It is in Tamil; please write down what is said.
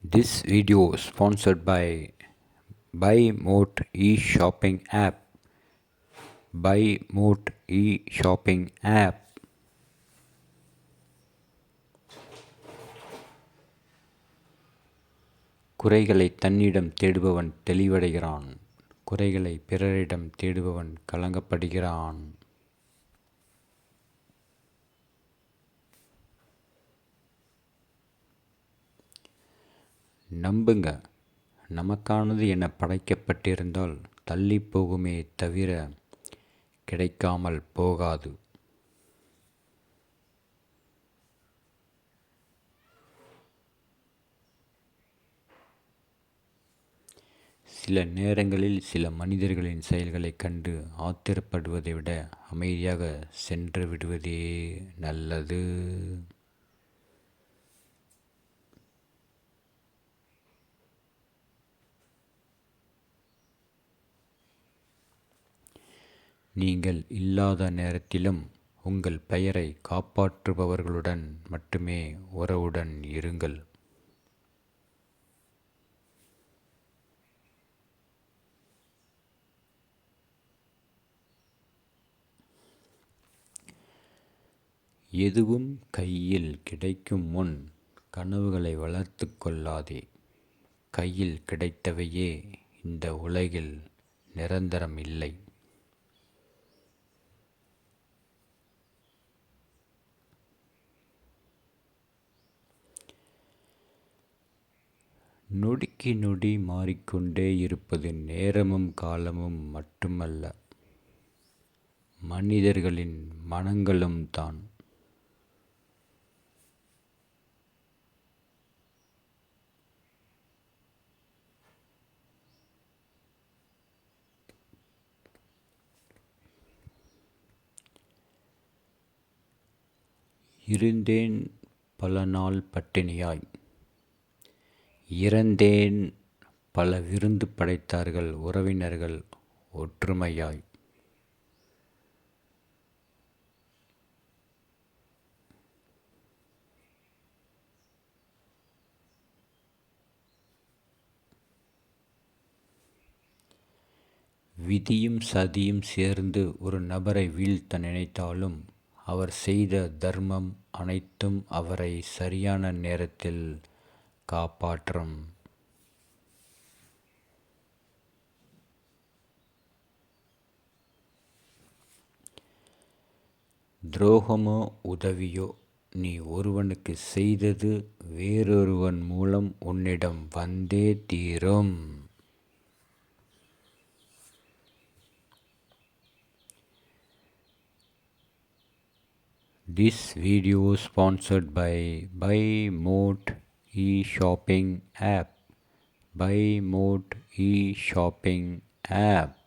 This video is sponsored by Buy Mote e-shopping app. Buy Mote e-shopping app. குறைகளை தன்னிடம் தேடுபவன் தெளிவடைகிறான். குறைகளை பிறரிடம் தேடுபவன் கலங்கப்படுகிறான். நம்புங்க, நமக்கானது என படைக்கப்பட்டிருந்தால் தள்ளி போகுமே தவிர கிடைக்காமல் போகாது. சில நேரங்களில் சில மனிதர்களின் செயல்களைக் கண்டு ஆத்திரப்படுவதை விட அமைதியாக சென்று விடுவதே நல்லது. நீங்கள் இல்லாத நேரத்திலும் உங்கள் பெயரை காப்பாற்றுபவர்களுடன் மட்டுமே உறவுடன் இருங்கள். எதுவும் கையில் கிடைக்கும் முன் கனவுகளை வளர்த்து கொள்ளாதே. கையில் கிடைத்தவையே இந்த உலகில் நிரந்தரம் இல்லை. நொடிக்கு நொடி மாறிக்கொண்டே இருப்பது நேரமும் காலமும் மட்டுமல்ல, மனிதர்களின் மனங்களும் தான். இருந்தேன் பல நாள் பட்டினியாய், இறந்தேன் பல விருந்து படைத்தார்கள் உறவினர்கள் ஒற்றுமையாய். விதியும் சதியும் சேர்ந்து ஒரு நபரை வீழ்த்த நினைத்தாலும் அவர் செய்த தர்மம் அனைத்தும் அவரை சரியான நேரத்தில் காப்பாற்றும். துரோகமோ உதவியோ நீ ஒருவனுக்கு செய்தது வேறொருவன் மூலம் உன்னிடம் வந்தே தீரும். This video is sponsored by Buy Mote e-shopping app. Buy Mote e-shopping app.